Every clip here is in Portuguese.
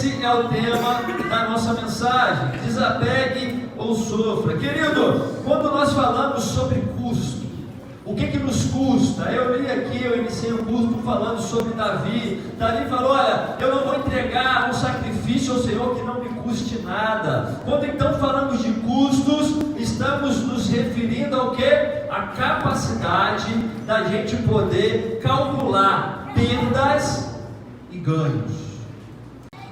esse é o tema da nossa mensagem: desapegue ou sofra. Querido, quando nós falamos sobre custo, o que nos custa? Eu li aqui, eu iniciei o curso falando sobre Davi. Davi falou: olha, eu não vou entregar um sacrifício ao Senhor que não me custe nada. Quando então falamos de custos, estamos nos referindo ao que? A capacidade da gente poder calcular perdas e ganhos.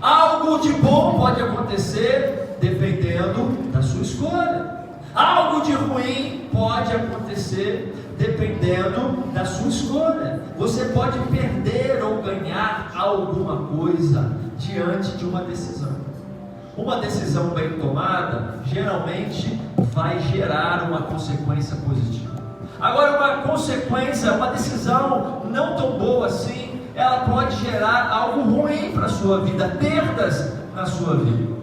Algo de bom pode acontecer dependendo da sua escolha. Algo de ruim pode acontecer dependendo da sua escolha. Você pode perder ou ganhar alguma coisa diante de uma decisão. Uma decisão bem tomada geralmente vai gerar uma consequência positiva. Agora, uma consequência, uma decisão não tão boa assim, ela pode gerar algo ruim para a sua vida, perdas na sua vida.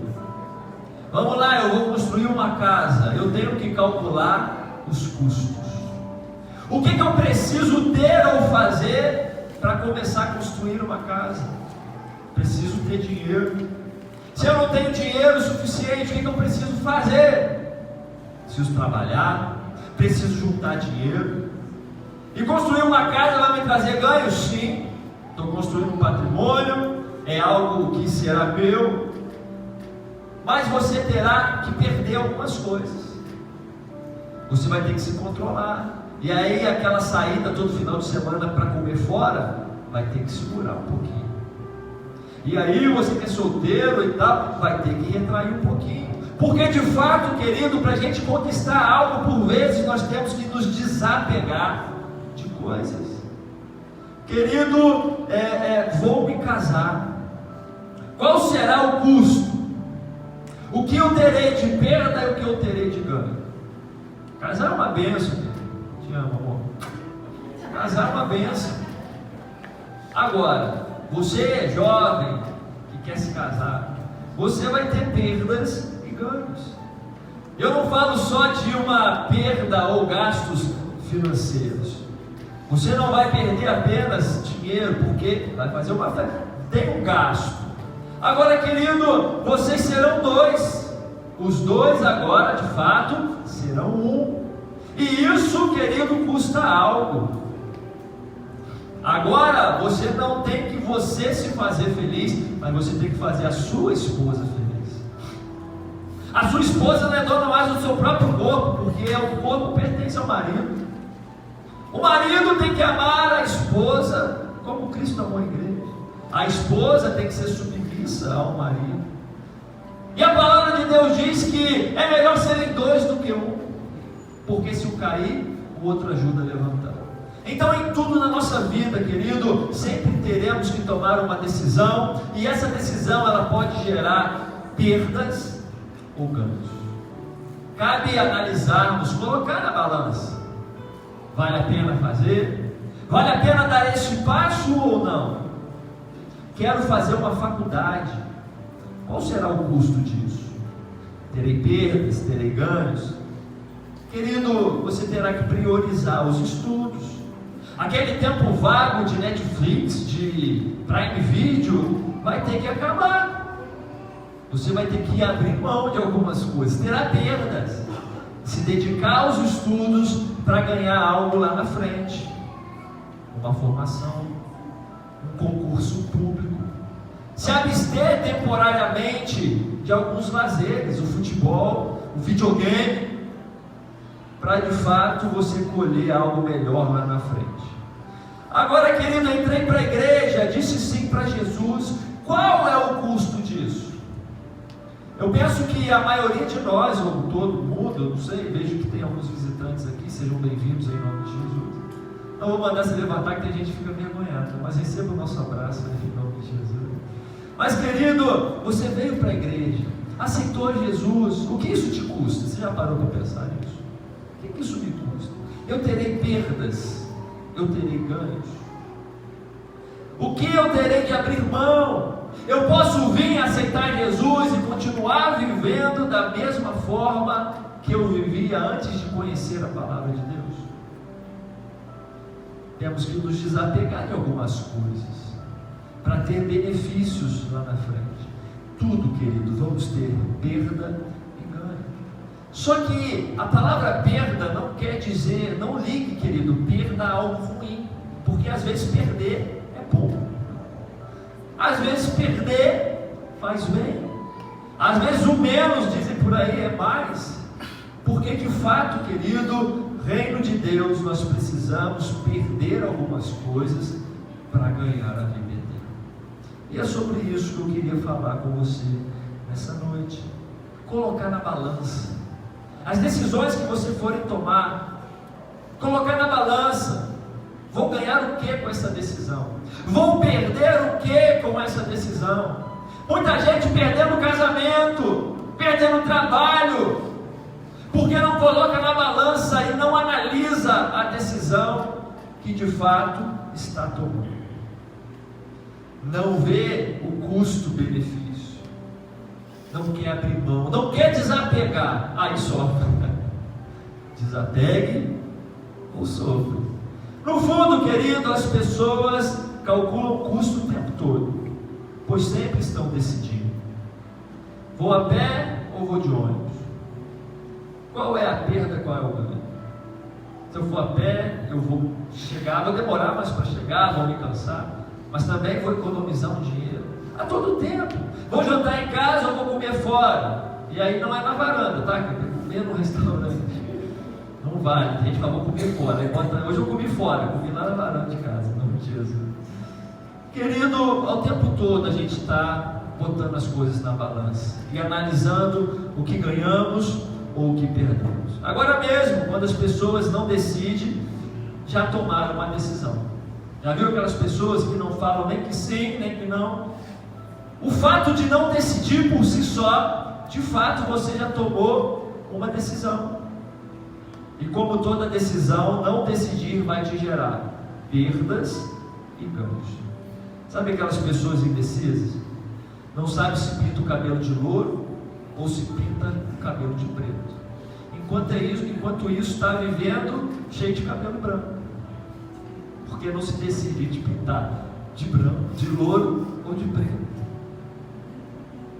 Vamos lá, eu vou construir uma casa, eu tenho que calcular os custos. O que eu preciso ter ou fazer para começar a construir uma casa? Preciso ter dinheiro. Se eu não tenho dinheiro suficiente, o que eu preciso fazer? Preciso trabalhar, preciso juntar dinheiro. E construir uma casa vai me trazer ganhos? Sim. Estou construindo um patrimônio, é algo que será meu, mas você terá que perder algumas coisas. Você vai ter que se controlar. E aí aquela saída todo final de semana para comer fora, vai ter que segurar um pouquinho. E aí você que é solteiro e tal, vai ter que retrair um pouquinho. Porque de fato, querido, para a gente conquistar algo, por vezes nós temos que nos desapegar de coisas. Querido, vou me casar. Qual será o custo? O que eu terei de perda e o que eu terei de ganho? Casar é uma bênção. Te amo, amor. Casar é uma bênção. Agora, você é jovem que quer se casar, você vai ter perdas e ganhos. Eu não falo só de uma perda ou gastos financeiros. Você não vai perder apenas dinheiro, porque vai fazer uma festa, tem um gasto. Agora, querido, vocês serão dois. Os dois agora, de fato, serão um. E isso, querido, custa algo. Agora, você não tem que você se fazer feliz, mas você tem que fazer a sua esposa feliz. A sua esposa não é dona mais do seu próprio corpo, porque o corpo pertence ao marido. O marido tem que amar a esposa como Cristo amou a igreja. A esposa tem que ser submissa ao marido. E a palavra de Deus diz que é melhor serem dois do que um, porque se um cair, o outro ajuda a levantar. Então, em tudo na nossa vida, querido, sempre teremos que tomar uma decisão, e essa decisão ela pode gerar perdas ou ganhos. Cabe analisarmos, colocar na balança. Vale a pena fazer? Vale a pena dar esse passo ou não? Quero fazer uma faculdade. Qual será o custo disso? Terei perdas, terei ganhos? Querido, você terá que priorizar os estudos. Aquele tempo vago de Netflix, de Prime Video, vai ter que acabar. Você vai ter que abrir mão de algumas coisas, terá perdas. Se dedicar aos estudos para ganhar algo lá na frente, uma formação, um concurso público, se abster temporariamente de alguns lazeres, o futebol, o videogame, para de fato você colher algo melhor lá na frente. Agora, querido, eu entrei para a igreja, disse sim para Jesus. Qual é o custo disso? Eu penso que a maioria de nós, ou todo mundo, eu não sei, vejo que tem alguns visitantes aqui, sejam bem-vindos em nome de Jesus. Não vou mandar se levantar que tem gente que fica vergonhada, mas receba o nosso abraço em nome de Jesus. Mas, querido, você veio para a igreja, aceitou Jesus, o que isso te custa? Você já parou para pensar nisso? O que isso me custa? Eu terei perdas, eu terei ganhos. O que eu terei de abrir mão? Eu posso vir aceitar Jesus e continuar vivendo da mesma forma que eu vivia antes de conhecer a palavra de Deus? Temos que nos desapegar de algumas coisas para ter benefícios lá na frente. tudo, querido, vamos ter perda e ganho. Só que a palavra perda não quer dizer, não ligue, querido, perda a algo ruim, porque às vezes perder é bom, às vezes perder faz bem, às vezes o menos, dizem por aí, é mais, porque de fato, querido, reino de Deus, nós precisamos perder algumas coisas para ganhar a vida eterna. E é sobre isso que eu queria falar com você nessa noite. Colocar na balança as decisões que você forem tomar, colocar na balança. Vou ganhar o que com essa decisão? Vou perder o que com essa decisão? Muita gente perdendo o casamento, perdendo o trabalho, porque não coloca na balança e não analisa a decisão que de fato está tomando. Não vê o custo-benefício, não quer abrir mão, não quer desapegar, aí sofre. Desapegue ou sofre. No fundo, querido, as pessoas calculam o custo o tempo todo, pois sempre estão decidindo: vou a pé ou vou de ônibus? Qual é a perda, qual é o ganho? Se eu for a pé, eu vou chegar, vou demorar mais para chegar, vou me cansar, mas também vou economizar um dinheiro a todo tempo. Vou jantar em casa ou vou comer fora? E aí não é na varanda, tá? Que eu tenho que comer no restaurante. Não vale, tem gente que fala, vou comer fora. Hoje eu comi fora, comi lá na varanda de casa, não me Jesus. Querido, ao tempo todo a gente está botando as coisas na balança e analisando o que ganhamos ou o que perdemos. Agora mesmo, quando as pessoas não decidem, já tomaram uma decisão. Já viu aquelas pessoas que não falam nem que sim, nem que não? O fato de não decidir por si só, de fato você já tomou uma decisão. E como toda decisão, não decidir vai te gerar perdas e ganhos. Sabe aquelas pessoas indecisas? Não sabe se pinta o cabelo de louro ou se pinta o cabelo de preto. Enquanto isso está vivendo cheio de cabelo branco. Porque não se decide de pintar de branco, de louro ou de preto.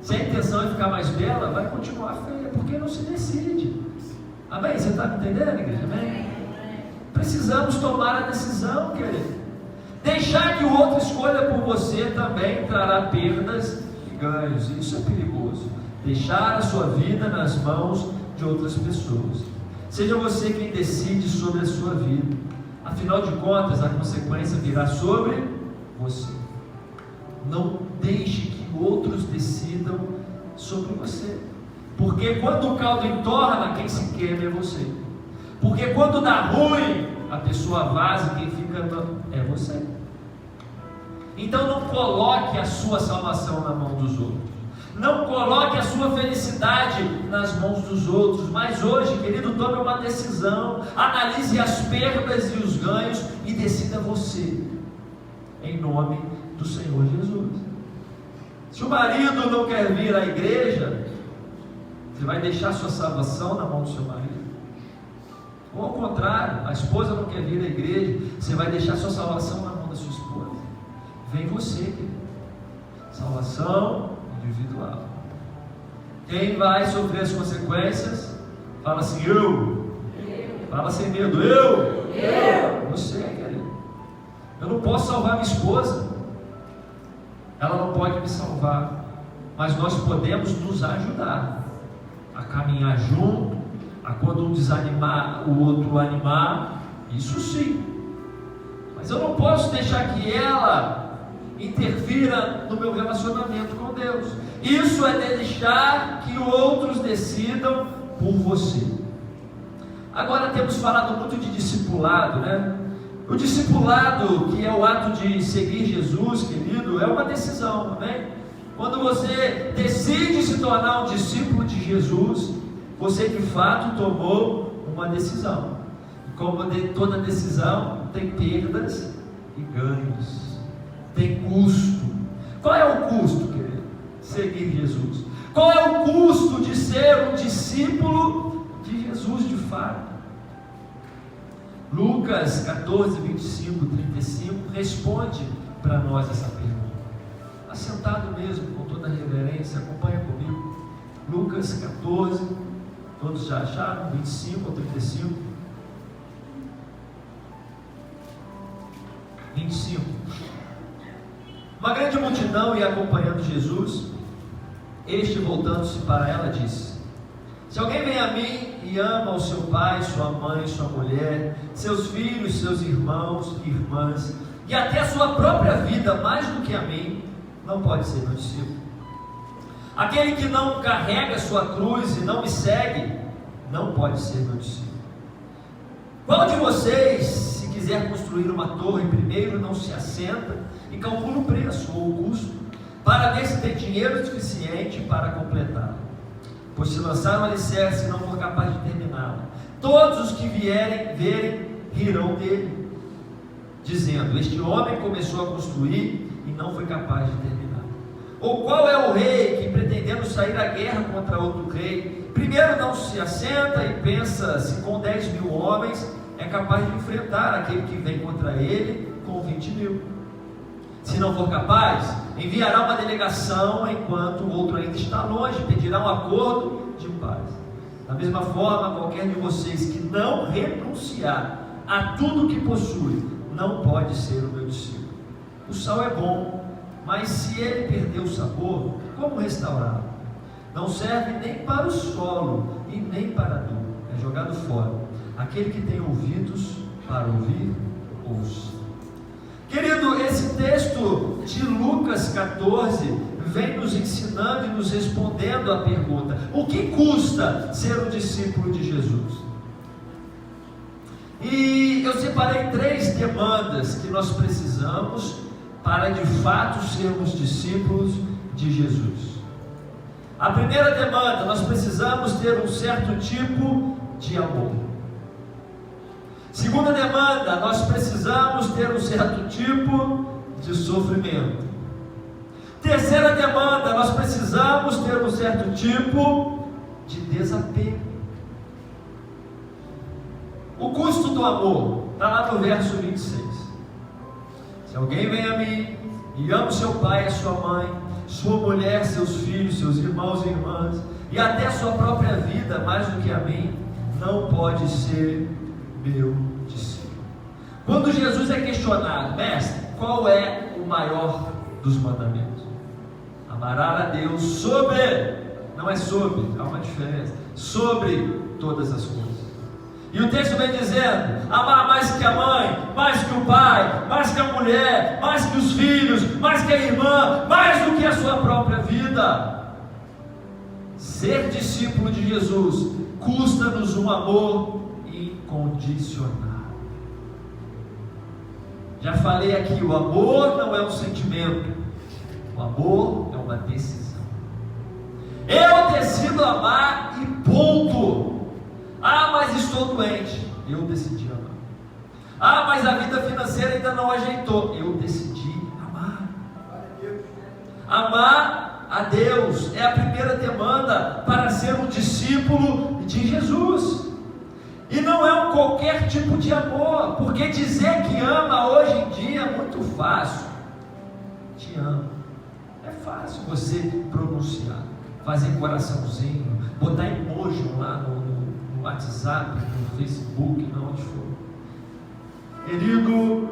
Se a intenção é ficar mais bela, vai continuar feia, porque não se decide. Amém? Você está me entendendo, igreja? Amém? Precisamos tomar a decisão, querido. Deixar que o outro escolha por você também trará perdas e ganhos. Isso é perigoso. Deixar a sua vida nas mãos de outras pessoas. Seja você quem decide sobre a sua vida. Afinal de contas, a consequência virá sobre você. Não deixe que outros decidam sobre você. Porque quando o caldo entorna, quem se queima é você. Porque quando dá ruim, a pessoa vaza, quem fica é você. Então não coloque a sua salvação na mão dos outros. Não coloque a sua felicidade nas mãos dos outros. Mas hoje, querido, tome uma decisão. Analise as perdas e os ganhos e decida você. Em nome do Senhor Jesus. Se o marido não quer vir à igreja, você vai deixar sua salvação na mão do seu marido? Ou ao contrário, a esposa não quer vir à igreja, você vai deixar sua salvação na mão da sua esposa? Vem você, querido. Salvação individual. Quem vai sofrer as consequências? Fala assim, eu. Fala sem medo, eu. Você, querido. Eu não posso salvar minha esposa. Ela não pode me salvar. Mas nós podemos nos ajudar a caminhar junto, a quando um desanimar, o outro animar. Isso sim. Mas eu não posso deixar que ela interfira no meu relacionamento com Deus. Isso é deixar que outros decidam por você. Agora temos falado muito de discipulado, né? O discipulado, que é o ato de seguir Jesus, querido, é uma decisão, né? Quando você decide se tornar um discípulo de Jesus, você de fato tomou uma decisão. E como toda decisão, tem perdas e ganhos. Tem custo. Qual é o custo, querido? Seguir Jesus. Qual é o custo de ser um discípulo de Jesus de fato? Lucas 14, 25, 35 responde para nós essa pergunta. Assentado mesmo, com toda a reverência, com 14, todos já acharam? 25 ou 35? 25. Uma grande multidão ia acompanhando Jesus. Este, voltando-se para ela, disse: se alguém vem a mim e ama o seu pai, sua mãe, sua mulher, seus filhos, seus irmãos e irmãs, e até a sua própria vida mais do que a mim, não pode ser meu discípulo. Aquele que não carrega sua cruz e não me segue, não pode ser meu discípulo. Qual de vocês, se quiser construir uma torre, primeiro não se assenta e calcula o preço ou o custo, para ver se tem dinheiro suficiente para completá-la? Pois se lançar um alicerce e não for capaz de terminá-la, todos os que vierem verem rirão dele, dizendo: este homem começou a construir e não foi capaz de terminar. Ou qual é o rei que, pretendendo sair à guerra contra outro rei, primeiro não se assenta e pensa se com 10.000 homens é capaz de enfrentar aquele que vem contra ele com 20.000? Se não for capaz, enviará uma delegação enquanto o outro ainda está longe, pedirá um acordo de paz. Da mesma forma, qualquer de vocês que não renunciar a tudo que possui, não pode ser o meu discípulo. O sal é bom, mas se ele perder o sabor, como restaurá-lo? Não serve nem para o solo e nem para adubo, é jogado fora. Aquele que tem ouvidos para ouvir, ouça. Querido, esse texto de Lucas 14 vem nos ensinando e nos respondendo a pergunta: o que custa ser um discípulo de Jesus? E eu separei 3 demandas que nós precisamos para de fato sermos discípulos de Jesus. A primeira demanda: nós precisamos ter um certo tipo de amor. Segunda demanda: nós precisamos ter um certo tipo de sofrimento. Terceira demanda: nós precisamos ter um certo tipo de desapego. O custo do amor está lá no verso 26. Se alguém vem a mim e ama o seu pai, a sua mãe, sua mulher, seus filhos, seus irmãos e irmãs, e até a sua própria vida mais do que a mim, não pode ser meu discípulo. Quando Jesus é questionado: mestre, qual é o maior dos mandamentos? Amarás a Deus sobre, não é sobre, há uma diferença, sobre todas as coisas. E o texto vem dizendo: amar mais que a mãe, mais que o pai, mais que a mulher, mais que os filhos, mais que a irmã, mais do que a sua própria vida. Ser discípulo de Jesus custa-nos um amor incondicional. Já falei aqui, o amor não é um sentimento, o amor é uma decisão. Eu decido amar e ponto. Ah, mas estou doente, eu decidi amar. Ah, mas a vida financeira ainda não ajeitou, eu decidi amar. Amar a Deus é a primeira demanda para ser um discípulo de Jesus. E não é um qualquer tipo de amor, porque dizer que ama hoje em dia é muito fácil. Te amo. É fácil você pronunciar, fazer coraçãozinho, botar emoji lá no WhatsApp, no Facebook, onde for. Querido,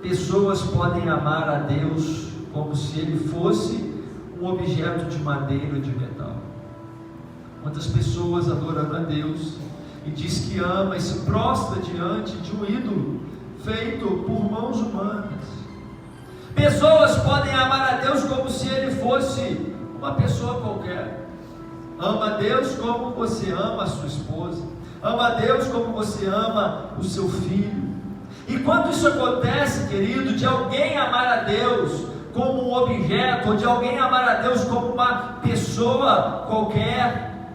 pessoas podem amar a Deus como se Ele fosse um objeto de madeira ou de metal. Quantas pessoas adorando a Deus e diz que ama e se prostra diante de um ídolo feito por mãos humanas. Pessoas podem amar a Deus como se Ele fosse uma pessoa qualquer. Ama a Deus como você ama a sua esposa, ama a Deus como você ama o seu filho. E quando isso acontece, querido, de alguém amar a Deus como um objeto, ou de alguém amar a Deus como uma pessoa qualquer,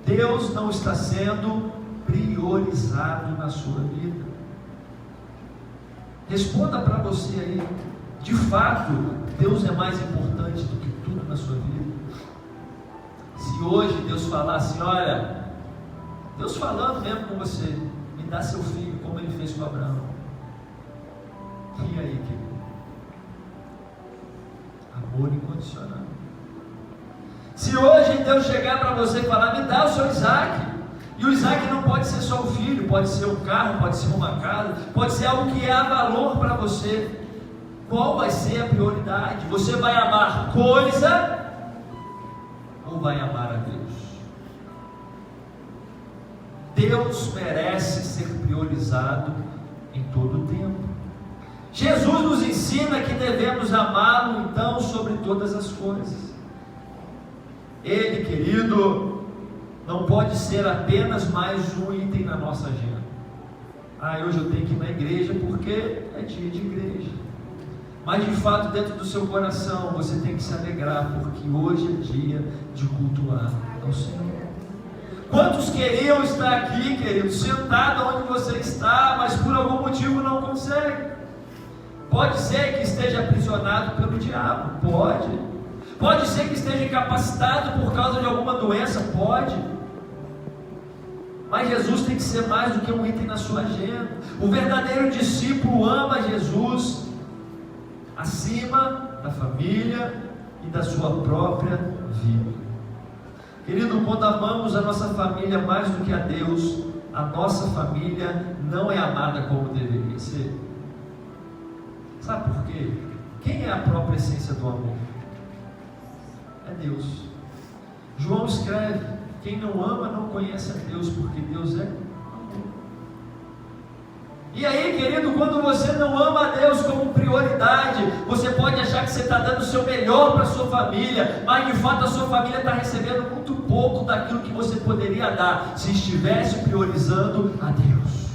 Deus não está sendo priorizado na sua vida. Responda para você aí: de fato, Deus é mais importante do que tudo na sua vida? Se hoje Deus falasse: olha, Deus falando mesmo com você, me dá seu filho, como Ele fez com Abraão. E aí, querido? Amor incondicional. Se hoje Deus chegar para você e falar, me dá o seu Isaac, e o Isaac não pode ser só um filho, pode ser um carro, pode ser uma casa, pode ser algo que é valor para você, qual vai ser a prioridade? Você vai amar coisa ou vai amar a Deus? Deus merece ser priorizado em todo o tempo. Jesus nos ensina que devemos amá-lo então sobre todas as coisas. Ele, querido, não pode ser apenas mais um item na nossa agenda. Hoje eu tenho que ir na igreja porque é dia de igreja. Mas de fato, dentro do seu coração, você tem que se alegrar, porque hoje é dia de cultuar ao Senhor. Quantos queriam estar aqui, querido, sentado onde você está, mas por algum motivo não consegue? Pode ser que esteja aprisionado pelo diabo, pode. Pode ser que esteja incapacitado por causa de alguma doença, pode. Mas Jesus tem que ser mais do que um item na sua agenda. O verdadeiro discípulo ama Jesus acima da família e da sua própria vida. Querido, quando amamos a nossa família mais do que a Deus, a nossa família não é amada como deveria ser. Sabe por quê? Quem é a própria essência do amor? É Deus. João escreve: quem não ama não conhece a Deus, porque Deus é amor. E aí, querido, quando você não ama a Deus como prioridade, você pode achar que você está dando o seu melhor para a sua família, mas de fato a sua família está recebendo muito pouco daquilo que você poderia dar, se estivesse priorizando a Deus.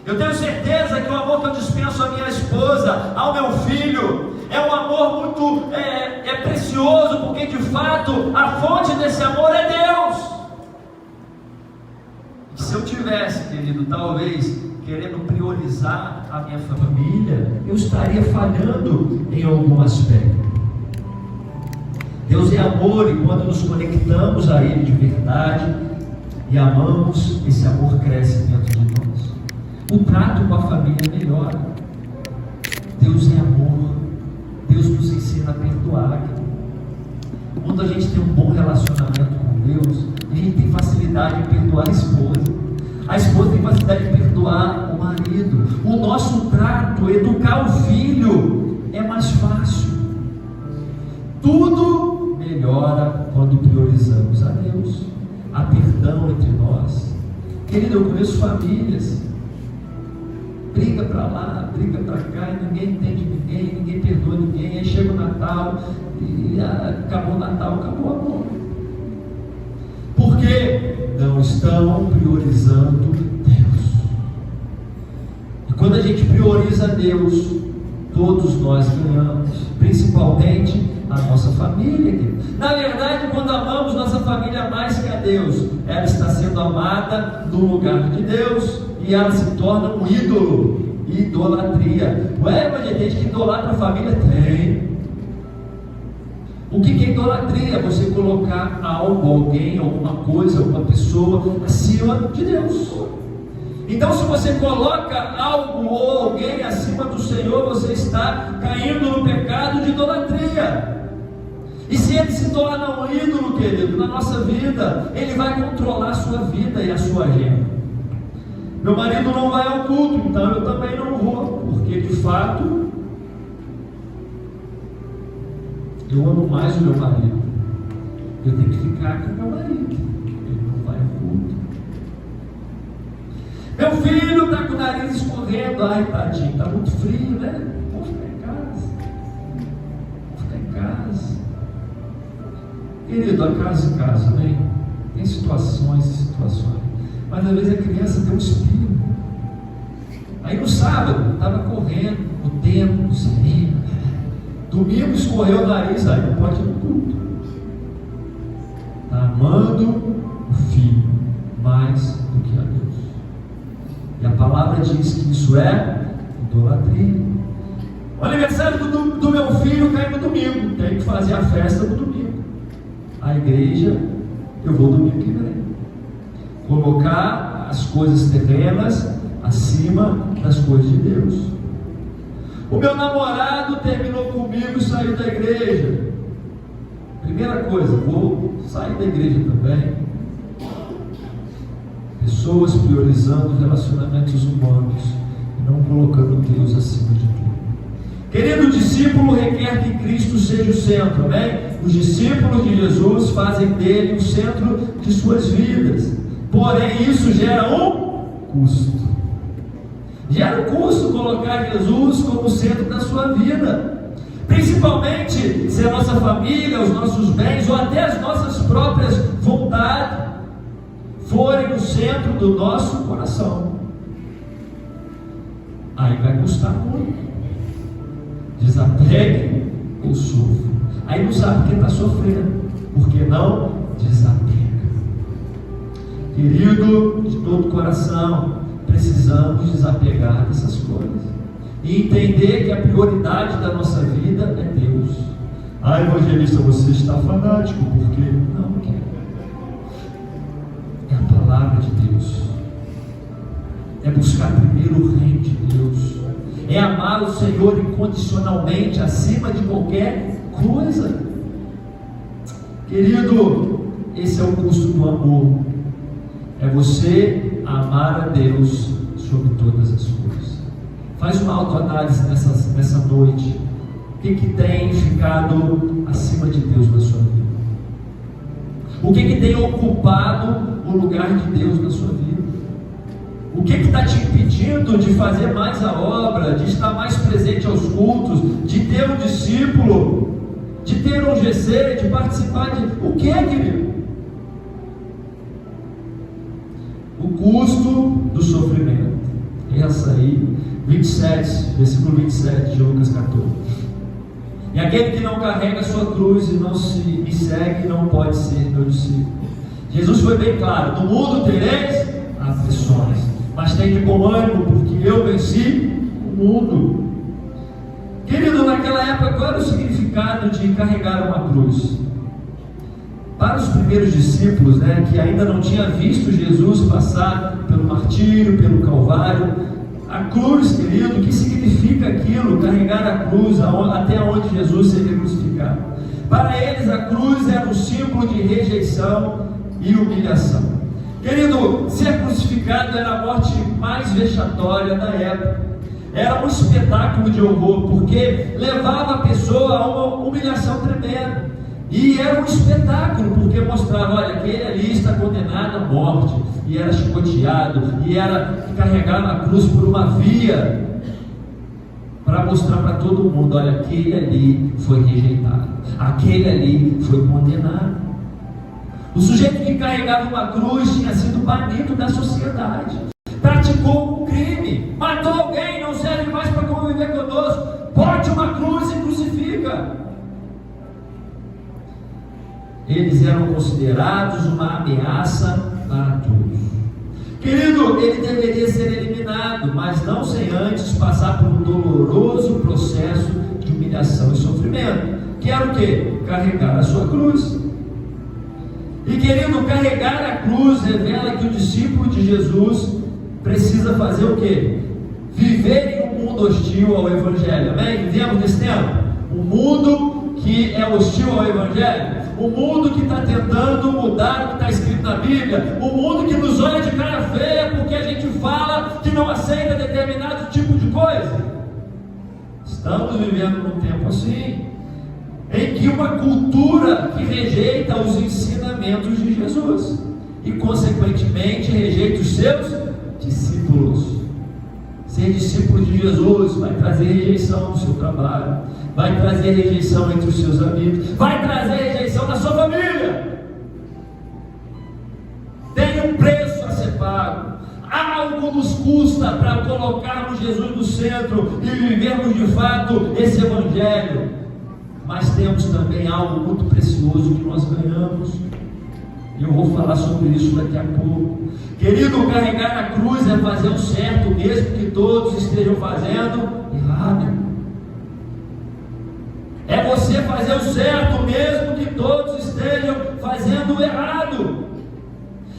Eu tenho certeza que o amor que eu dispenso à minha esposa, ao meu filho, é um amor muito precioso, porque de fato a fonte desse amor é Deus. E se eu tivesse, querido, talvez querendo priorizar a minha família, eu estaria falhando em algum aspecto. Deus é amor, e quando nos conectamos a Ele de verdade e amamos, esse amor cresce dentro de nós. O trato com a família melhora. Deus é amor. Deus nos ensina a perdoar. Quando a gente tem um bom relacionamento com Deus, a gente tem facilidade em perdoar a esposa. A esposa tem facilidade de perdoar o marido. O nosso trato, educar o filho, é mais fácil. Tudo melhora quando priorizamos a Deus. Há perdão entre nós. Querido, eu conheço famílias, briga para lá, briga para cá, e ninguém entende ninguém, ninguém perdoa ninguém. Aí chega o Natal e acabou o Natal, acabou o amor. Por quê? Não estão priorizando Deus. E quando a gente prioriza Deus, todos nós ganhamos, principalmente a nossa família, querido. Na verdade, quando amamos nossa família mais que a Deus, ela está sendo amada no lugar de Deus, e ela se torna um ídolo, idolatria. Ué, mas tem gente que idolatra a família? Tem. O que é idolatria? Você colocar algo, alguém, alguma coisa, alguma pessoa acima de Deus. Então, se você coloca algo ou alguém acima do Senhor, você está caindo no pecado de idolatria. E se ele se torna um ídolo, querido, na nossa vida, ele vai controlar a sua vida e a sua agenda. Meu marido não vai ao culto, então eu também não vou, porque de fato eu amo mais o meu marido. Eu tenho que ficar com o meu marido. Ele não vai ao culto. Meu filho está com o nariz escorrendo. Ai, tadinho, está muito frio, né? Vou ficar em casa. Vou ficar em casa. Querido, a casa, né? Tem situações e situações. Mas às vezes a criança tem um espinho. Aí no sábado, estava correndo, o tempo, o sereno. Domingo escorreu o nariz, aí não pode ir no culto. Está amando o filho mais do que a Deus. E a palavra diz que isso é idolatria. O aniversário do meu filho cai no domingo. Tem que fazer a festa no domingo. A igreja, eu vou domingo que vem. Colocar as coisas terrenas acima das coisas de Deus. O meu namorado terminou comigo e saiu da igreja. Primeira coisa, vou sair da igreja também. Pessoas priorizando relacionamentos humanos e não colocando Deus acima de tudo. Querido, o discípulo requer que Cristo seja o centro, amém? Os discípulos de Jesus fazem dele o centro de suas vidas. Porém, isso gera um custo. Gera um custo colocar Jesus como centro da sua vida. Principalmente se a nossa família, os nossos bens ou até as nossas próprias vontades forem o centro do nosso coração. Aí vai custar muito. Desapegue ou sofra. Aí não sabe porque está sofrendo, porque não desapega. Querido, de todo coração, precisamos desapegar dessas coisas e entender que a prioridade da nossa vida é Deus. Ah, evangelista, você está fanático, porque não quer. É a palavra de Deus, é buscar primeiro o reino de Deus, é amar o Senhor incondicionalmente, acima de qualquer coisa. Querido, esse é o custo do amor, é você amar a Deus sobre todas as coisas. Faz uma autoanálise nessa noite. O que tem ficado acima de Deus na sua vida? O que tem ocupado o lugar de Deus na sua vida? O que está te impedindo de fazer mais a obra, de estar mais presente aos cultos, de ter um discípulo, de ter um GC, de participar de... O que, querido? O custo do sofrimento. Essa aí, 27, versículo 27 de Lucas 14. E aquele que não carrega a sua cruz e não me segue, não pode ser meu discípulo. Jesus foi bem claro: no mundo tereis aflições, mas tem de bom ânimo, porque eu venci o mundo. Querido, naquela época, qual era o significado de carregar uma cruz? Para os primeiros discípulos, que ainda não tinham visto Jesus passar pelo martírio, pelo Calvário, a cruz, querido, o que significa aquilo? Carregar a cruz até onde Jesus seria crucificado. Para eles, a cruz era um símbolo de rejeição e humilhação. Querido, ser crucificado era a morte mais vexatória da época. Era um espetáculo de horror, porque levava a pessoa a uma humilhação tremenda. E era um espetáculo, porque mostrava: olha, aquele ali está condenado à morte, e era chicoteado, e era carregado na cruz por uma via, para mostrar para todo mundo: olha, aquele ali foi rejeitado, aquele ali foi condenado. O sujeito que carregava uma cruz tinha sido banido da sociedade, praticou um crime, matou alguém, não serve mais para conviver conosco, bote uma cruz e crucifica. Eles eram considerados uma ameaça para todos. Querido, ele deveria ser eliminado, mas não sem antes passar por um doloroso processo de humilhação e sofrimento, que era o quê? Carregar a sua cruz. E querido, carregar a cruz revela que o discípulo de Jesus precisa fazer o quê? Viver em um mundo hostil ao Evangelho, amém? Vivemos nesse tempo? Um mundo que é hostil ao Evangelho, o mundo que está tentando mudar o que está escrito na Bíblia, o mundo que nos olha de cara feia porque a gente fala que não aceita determinado tipo de coisa. Estamos vivendo num tempo assim, em que uma cultura que rejeita os ensinamentos de Jesus e consequentemente rejeita os seus discípulos. Ser discípulo de Jesus vai trazer rejeição no seu trabalho, vai trazer rejeição entre os seus amigos, vai trazer rejeição na sua família. Tem um preço a ser pago. Algo nos custa para colocarmos Jesus no centro e vivermos de fato esse Evangelho. Mas temos também algo muito precioso que nós ganhamos. E eu vou falar sobre isso daqui a pouco. Querido, carregar a cruz é fazer o certo, mesmo que todos estejam fazendo errado. É você fazer o certo, mesmo que todos estejam fazendo errado.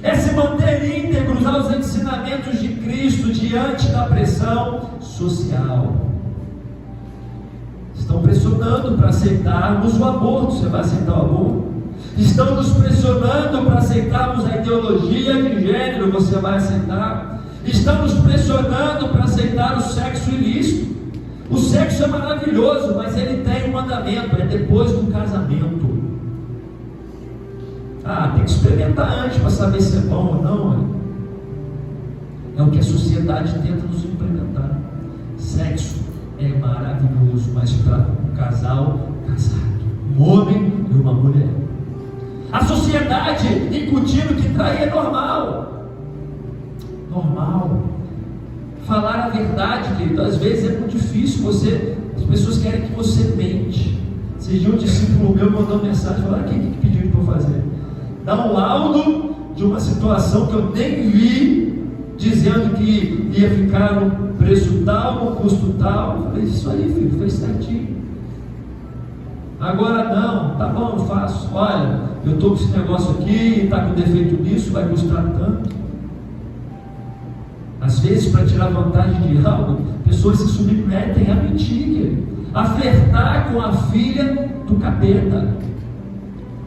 É se manter íntegros aos ensinamentos de Cristo diante da pressão social. Estão pressionando para aceitarmos o aborto. Você vai aceitar o aborto? Estão nos pressionando para aceitarmos a ideologia de gênero. Você vai aceitar? Estão nos pressionando para aceitar o sexo ilícito. O sexo é maravilhoso, mas ele tem um mandamento: é depois do casamento. Tem que experimentar antes para saber se é bom ou não. É o que a sociedade tenta nos implementar. Sexo é maravilhoso, mas para um casal casado, um homem e uma mulher. A sociedade incutindo que trair é normal. Normal. Falar a verdade, querido, às vezes é muito difícil. As pessoas querem que você mente. Esse dia um discípulo meu mandou mensagem, falou: quem que pediu para eu fazer? Dar um laudo de uma situação que eu nem vi, dizendo que ia ficar no preço tal, no custo tal. Eu falei: isso aí, filho, fez certinho. Agora não, tá bom, eu faço. Olha, eu estou com esse negócio aqui, está com defeito nisso, vai custar tanto. Às vezes, para tirar vantagem de algo, pessoas se submetem a mentir, a flertar com a filha do capeta.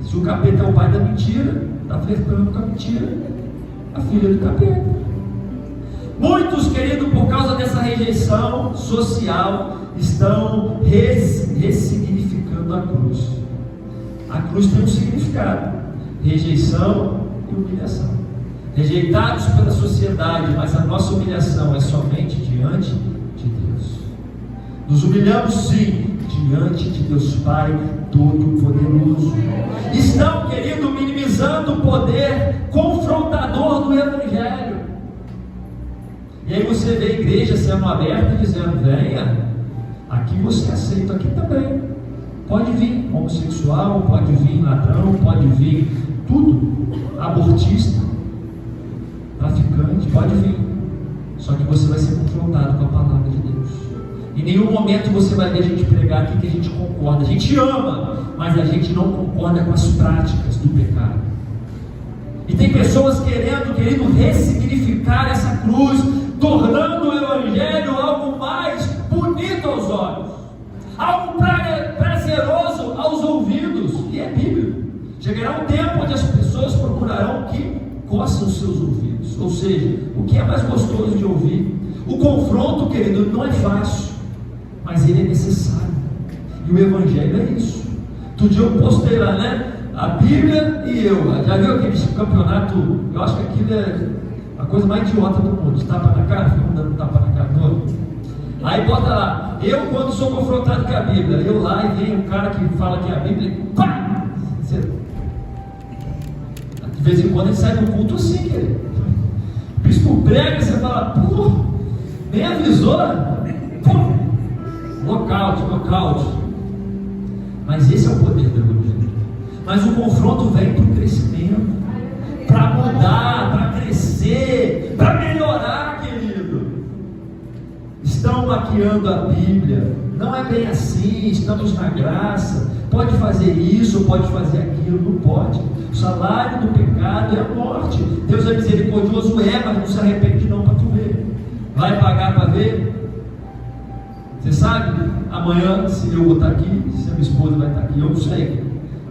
Se o capeta é o pai da mentira, está flertando com a mentira, a filha do capeta. Muitos, querido, por causa dessa rejeição social, estão ressignificando a cruz. A cruz tem um significado: rejeição e humilhação. Rejeitados pela sociedade, mas a nossa humilhação é somente diante de Deus. Nos humilhamos sim diante de Deus Pai Todo-Poderoso. Estão, querido, minimizando o poder confrontador do Evangelho. E aí você vê a igreja sendo aberta, dizendo: venha, aqui você aceita, aqui também. Pode vir homossexual, pode vir ladrão, pode vir tudo, abortista, traficante, pode vir. Só que você vai ser confrontado com a palavra de Deus. Em nenhum momento você vai ver a gente pregar aqui que a gente concorda. A gente ama, mas a gente não concorda com as práticas do pecado. E tem pessoas querendo ressignificar essa cruz, tornando o Evangelho algo mais bonito aos olhos, algo prazeroso aos ouvidos. E é bíblico. Chegará um tempo onde as pessoas procurarão o que coça os seus ouvidos, ou seja, o que é mais gostoso de ouvir. O confronto, querido, não é fácil, mas ele é necessário. E o Evangelho é isso. Outro dia eu postei lá, né? A Bíblia e eu. Já viu aquele campeonato? Eu acho que aquilo é a coisa mais idiota do mundo. Tapa na cara, fica dando tapa na cara do outro. Aí bota lá: eu quando sou confrontado com a Bíblia, eu lá, e vem um cara que fala que é a Bíblia e pá! De vez em quando ele sai do culto assim, querido. O bispo prega e você fala: pô, nem avisou, pô, nocaute. Mas esse é o poder do Evangelho. Mas o confronto vem para o crescimento, para mudar, para crescer, para melhorar, querido. Estão maquiando a Bíblia. Não é bem assim, estamos na graça. Pode fazer isso, pode fazer aquilo, não pode. O salário do pecado é a morte. Deus é misericordioso, mas não se arrepende não para tu ver. Vai pagar para ver? Você sabe, amanhã, se eu vou estar aqui, se a minha esposa vai estar aqui, eu não sei.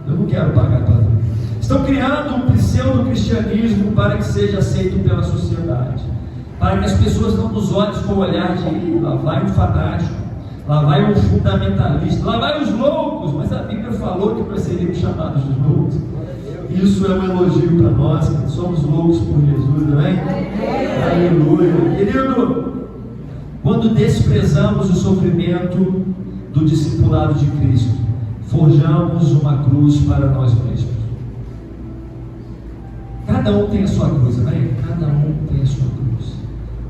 Eu não quero pagar para ver. Estão criando um pseudo-cristianismo para que seja aceito pela sociedade, para que as pessoas não nos olhem com o olhar de: lá vai um fanático, lá vai um fundamentalista, lá vai os loucos. Mas a Bíblia falou que nós seríamos chamados de loucos. Isso é um elogio para nós, que somos loucos por Jesus, não é? Aleluia. Querido, quando desprezamos o sofrimento do discipulado de Cristo, forjamos uma cruz para nós mesmos. Cada um tem a sua cruz, não é? Cada um tem a sua cruz.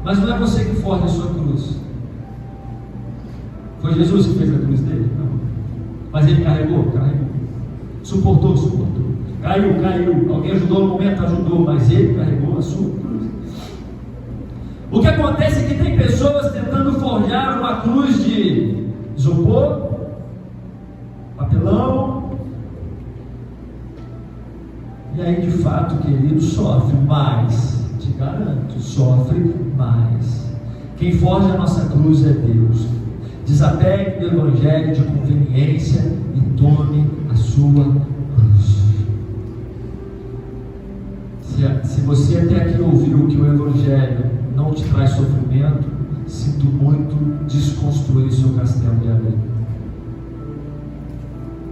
Mas não é você que forja a sua cruz. Foi Jesus que fez a cruz dele? Não. Mas ele carregou? Carregou. Suportou? Suportou. Caiu? Caiu. Alguém ajudou no momento? Ajudou. Mas ele carregou a sua cruz. O que acontece é que tem pessoas tentando forjar uma cruz de isopor, papelão, e aí de fato, querido, sofre mais. Te garanto, sofre mais. Quem forja a nossa cruz é Deus. Desapegue do evangelho de conveniência e tome a sua cruz. Se você até aqui ouviu que o evangelho não te traz sofrimento, sinto muito desconstruir seu castelo de areia.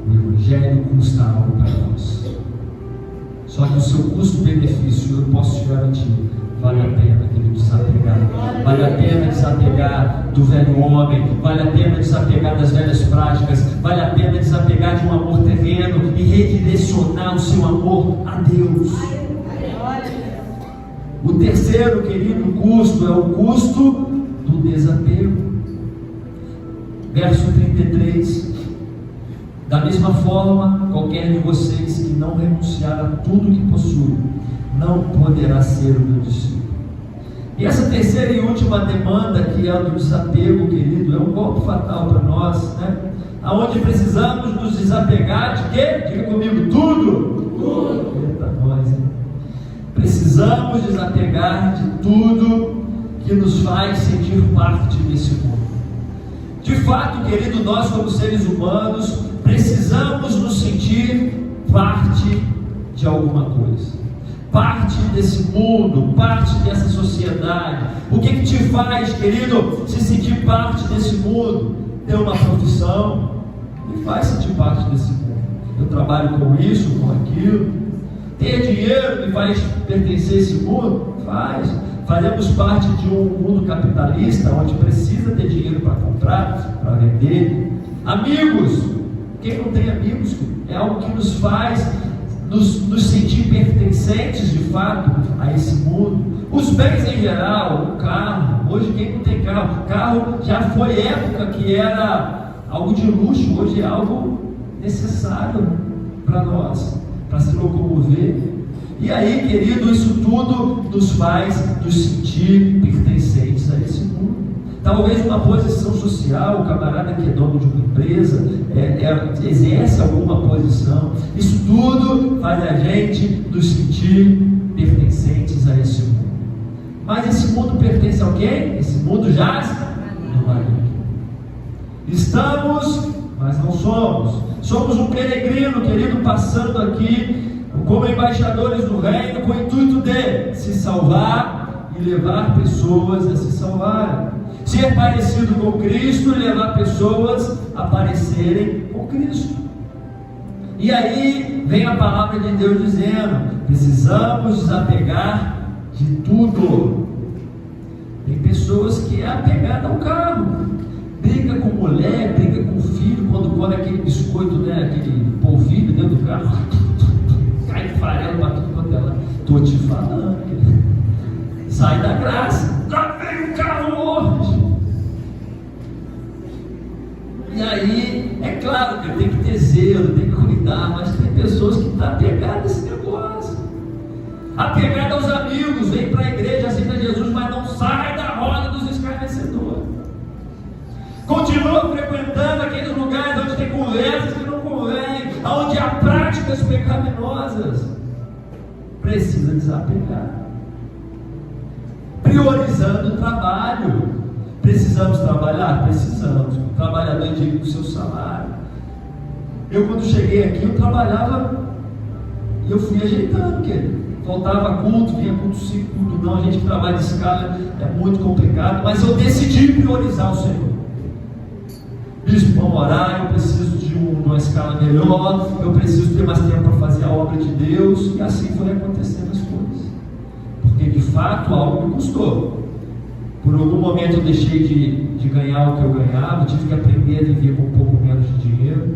O evangelho custa algo para nós. Só que o seu custo-benefício, eu posso te garantir, vale a pena, querido, desapegar. Vale a pena desapegar do velho homem, vale a pena desapegar das velhas práticas, vale a pena desapegar de um amor terreno e redirecionar o seu amor a Deus. O terceiro, querido, custo é o custo do desapego. Verso 33. Da mesma forma, qualquer de vocês que não renunciar a tudo que possui, não poderá ser o meu discípulo. E essa terceira e última demanda, que é a do desapego, querido, é um golpe fatal para nós, né? Aonde precisamos nos desapegar de quê? Diga comigo, tudo! Tudo! Eita, nós, hein? Precisamos desapegar de tudo que nos faz sentir parte desse mundo. De fato, querido, nós como seres humanos precisamos nos sentir parte de alguma coisa, parte desse mundo, parte dessa sociedade. O que te faz, querido, se sentir parte desse mundo? Ter uma profissão me faz sentir parte desse mundo. Eu trabalho com isso, com aquilo. Ter dinheiro me faz pertencer a esse mundo? Faz. Fazemos parte de um mundo capitalista, onde precisa ter dinheiro para comprar, para vender. Amigos, quem não tem amigos, é algo que nos faz nos sentir pertencentes de fato a esse mundo. Os bens em geral, o carro, hoje quem não tem carro? Carro já foi época que era algo de luxo, hoje é algo necessário para nós, para se locomover. E aí, querido, isso tudo nos faz nos sentir pertencentes a esse mundo. Talvez uma posição social, o camarada que é dono de uma empresa, exerce alguma posição. Isso tudo faz a gente nos sentir pertencentes a esse mundo. Mas esse mundo pertence a quem? Esse mundo jaz no maligno. Estamos, mas não somos. Somos um peregrino, querido, passando aqui como embaixadores do reino, com o intuito de se salvar e levar pessoas a se salvarem. Ser parecido com Cristo e levar pessoas a parecerem com Cristo. E aí vem a palavra de Deus dizendo: precisamos desapegar de tudo. Tem pessoas que é apegada ao carro, briga com mulher, briga com filho, quando come aquele biscoito, né, aquele polvilho dentro do carro, cai de farelo para tudo quanto é lá. Estou te falando, querido. Sai da graça. Já veio o carro hoje. E aí, é claro que tem que ter zelo, tem que cuidar, mas tem pessoas que estão apegadas a esse negócio. Apegada aos amigos, vem para a igreja, aceita Jesus, mas não sai da roda dos escarnecedores. Continua frequentando aqueles lugares onde tem conversas que não convêm, onde há práticas pecaminosas. Precisa desapegar. Priorizando o trabalho. Precisamos trabalhar? Precisamos. O trabalhador é digno do seu salário. Eu, quando cheguei aqui, eu trabalhava e eu fui ajeitando, querido. Faltava culto, vinha culto sim, culto não. A gente que trabalha de escala é muito complicado, mas eu decidi priorizar o Senhor. Bispo, vamos orar, eu preciso de uma escala melhor, eu preciso ter mais tempo para fazer a obra de Deus, e assim foi acontecendo as coisas. Porque de fato algo me custou. Por algum momento eu deixei de ganhar o que eu ganhava, tive que aprender a viver com um pouco menos de dinheiro.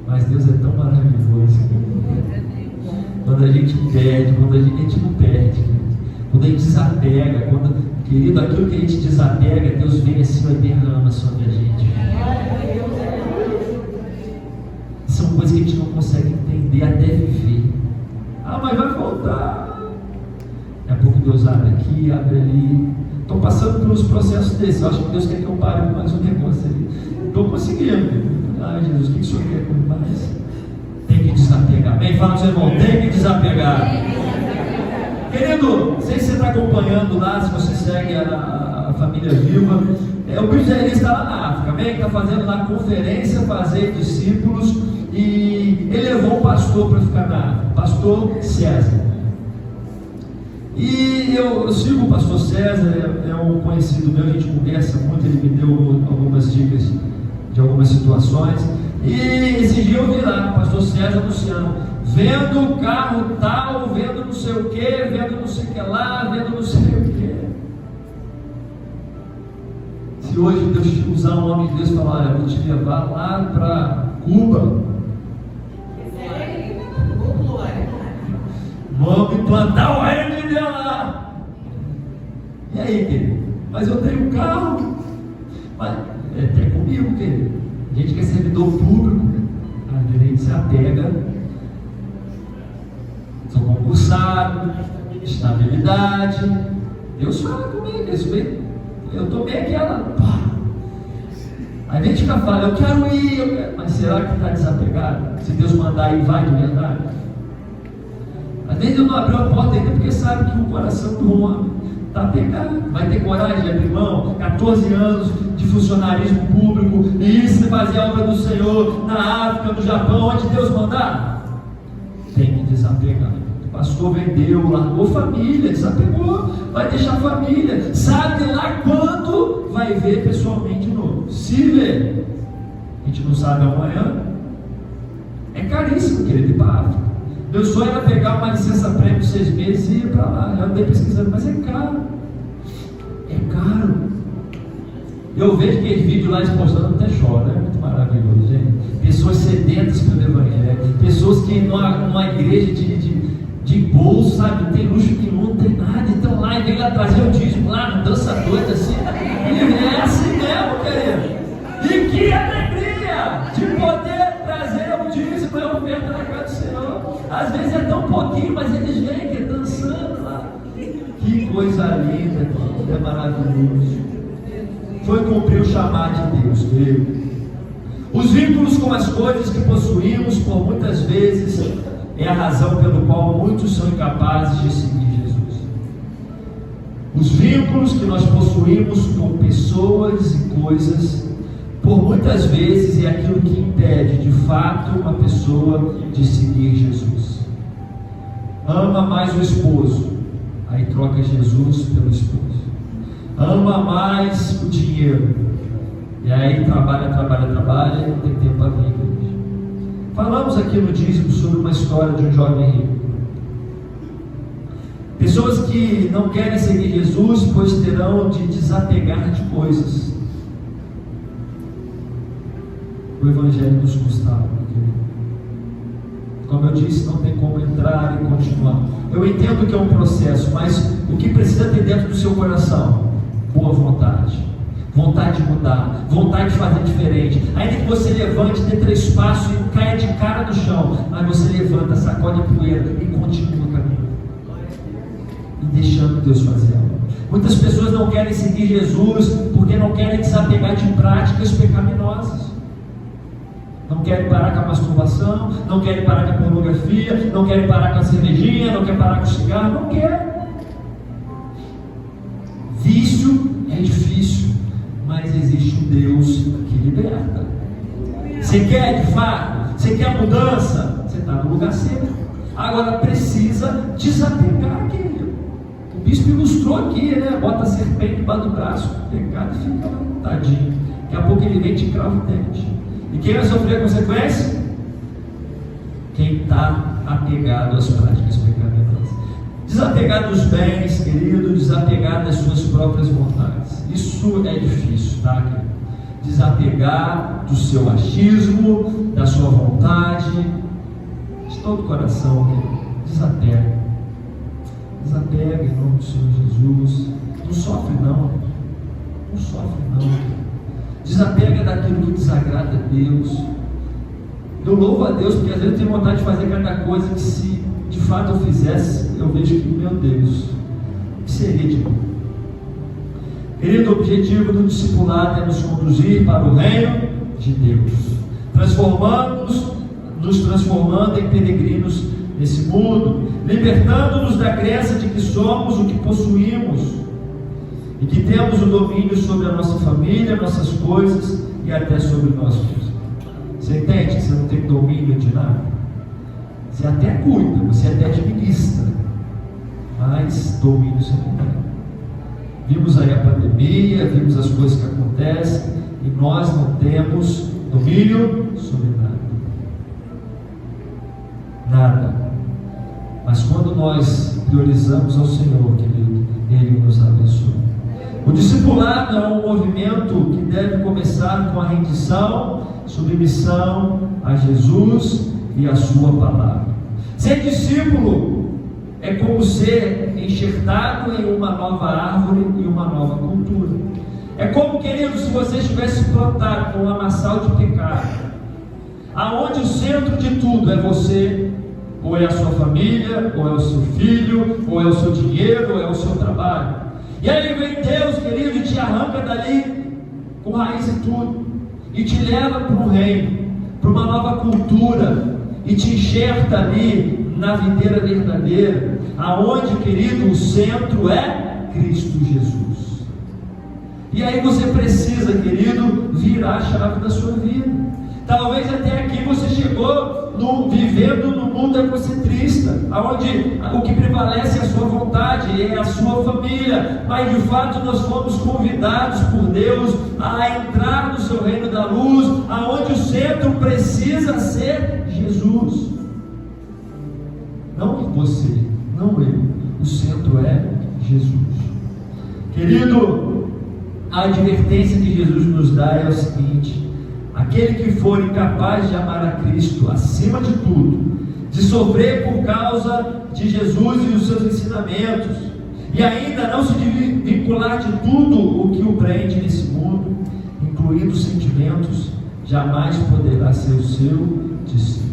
Mas Deus é tão maravilhoso. Quando a gente perde, quando a gente não perde, quando a gente desapega, querido, aquilo que a gente desapega, Deus vem assim e derrama sobre a gente. São coisas que a gente não consegue entender até viver. Ah, mas vai voltar. Daqui a pouco Deus abre aqui, abre ali. Estou passando pelos processos desses. Eu acho que Deus quer que eu pare mais um negócio ali. Estou conseguindo. Ai, Jesus, o que o Senhor quer com mais? Tem que desapegar. Bem, fala para o seu irmão, tem que desapegar. Querido, não sei se você está acompanhando lá, se você segue a família Viva. O bispo Jair está lá na África, amém? Está fazendo lá conferência, fazer discípulos, e ele levou um pastor para ficar na África, pastor César. E eu sigo o pastor César, é um conhecido meu, a gente conversa muito, ele me deu algumas dicas de algumas situações. E esse dia eu vi lá o pastor César anunciando, vendo o carro tal, vendo não sei o que, vendo não sei o que lá, vendo não sei o que. Se hoje Deus usar um homem de Deus e falar, olha, eu vou te levar lá para Cuba, vamos implantar o reino de Deus lá. E aí, querido? Mas eu tenho um carro. Mas é até comigo, querido. A gente que é servidor público, a gente se apega. Sou concursado, estabilidade. Deus fala comigo, eu tomei aquela. Pá. Aí a gente fica falando, eu quero ir, mas será que está desapegado? Se Deus mandar ir, vai de verdade? Às vezes eu não abri a porta ainda porque sabe que o coração do homem está pegado. Vai ter coragem de abrir mão? 14 anos de funcionarismo público e isso de fazer a obra do Senhor na África, no Japão, onde Deus mandar? Tem que desapegar. O pastor vendeu, largou família, desapegou, vai deixar família. Sabe lá quando vai ver pessoalmente de novo? Se ver, a gente não sabe amanhã. É caríssimo, querido, ir para a África. Meu sonho era pegar uma licença prêmio de 6 meses e ir para lá. Já andei pesquisando, mas é caro. É caro. Eu vejo aqueles vídeos lá expostando, até choro, é muito maravilhoso, gente. Pessoas sedentas pelo Evangelho, pessoas que numa igreja de bolso, sabe? Não tem luxo nenhum, não tem nada. Então lá e vem lá trazer o dízimo, lá, dança doida assim. E é assim mesmo, querido. E que alegria de poder trazer o dízimo e a oferta na casa do Senhor. Às vezes é tão pouquinho, mas eles vêm que dançando lá. Que coisa linda, que é maravilhoso. Foi cumprir o chamado de Deus, veio. Os vínculos com as coisas que possuímos, por muitas vezes, é a razão pelo qual muitos são incapazes de seguir Jesus. Os vínculos que nós possuímos com pessoas e coisas, por muitas vezes, é aquilo que impede, de fato, uma pessoa de seguir Jesus. Ama mais o esposo, aí troca Jesus pelo esposo. Ama mais o dinheiro, e aí trabalha, e não tem tempo para vir. Falamos aqui no dízimo sobre uma história de um jovem rico. Pessoas que não querem seguir Jesus, pois terão de desapegar de coisas. O Evangelho nos custava. Como eu disse, não tem como entrar e continuar. Eu entendo que é um processo, mas o que precisa ter dentro do seu coração? Boa vontade, vontade de mudar, vontade de fazer diferente. Ainda que você levante, dê 3 passos e caia de cara no chão, mas você levanta, sacode a poeira e continua caminhando e deixando Deus fazer algo. Muitas pessoas não querem seguir Jesus porque não querem desapegar de práticas pecaminosas. Não querem parar com a masturbação, não querem parar com a pornografia, não querem parar com a cervejinha, não querem parar com o cigarro, não querem. Vício é difícil, mas existe um Deus que liberta. Você quer de fato? Você quer mudança? Você está no lugar certo. Agora precisa desapegar, querido. O bispo ilustrou aqui, né? Bota a serpente debaixo do braço, pecado e fica lá, tadinho. Daqui a pouco ele vem e te crava o dente. E quem vai sofrer a consequência? Quem está apegado às práticas pecaminosas. Desapegar dos bens, querido, desapegar das suas próprias vontades. Isso é difícil, tá, querido? Desapegar do seu achismo, da sua vontade, de todo o coração, querido. Desapega. Desapega em nome do Senhor Jesus. Não sofre não. Não sofre não, querido. Desapega daquilo que desagrada a Deus. Eu louvo a Deus porque às vezes eu tenho vontade de fazer cada coisa que, se de fato eu fizesse, eu vejo que, meu Deus, que seria de bom. Querido, o objetivo do discipulado é nos conduzir para o reino de Deus, nos transformando em peregrinos nesse mundo, libertando-nos da crença de que somos o que possuímos e que temos o domínio sobre a nossa família, nossas coisas e até sobre nós mesmos. Você entende que você não tem domínio de nada? Você até cuida, você até administra, mas domínio você não tem. Vimos aí a pandemia, vimos as coisas que acontecem e nós não temos domínio sobre nada. Nada. Mas quando nós priorizamos ao Senhor, querido, Ele nos abençoa. O discipulado é um movimento que deve começar com a rendição, submissão a Jesus e a sua palavra. Ser discípulo é como ser enxertado em uma nova árvore e uma nova cultura. É como, querido, se você estivesse plantado com um lamaçal de pecado, aonde o centro de tudo é você, ou é a sua família, ou é o seu filho, ou é o seu dinheiro, ou é o seu trabalho. E aí vem Deus, querido, e te arranca dali com raiz e tudo, e te leva para um reino, para uma nova cultura, e te enxerta ali na videira verdadeira, aonde, querido, o centro é Cristo Jesus. E aí você precisa, querido, virar a chave da sua vida. Talvez até aqui você chegou vivendo no mundo egocentrista, onde o que prevalece é a sua vontade, é a sua família, mas de fato nós fomos convidados por Deus a entrar no seu reino da luz, aonde o centro precisa ser Jesus. Não você, não eu, o centro é Jesus. Querido, a advertência que Jesus nos dá é o seguinte: aquele que for incapaz de amar a Cristo acima de tudo, de sofrer por causa de Jesus e dos seus ensinamentos, e ainda não se vincular de tudo o que o prende nesse mundo, incluindo sentimentos, jamais poderá ser o seu discípulo.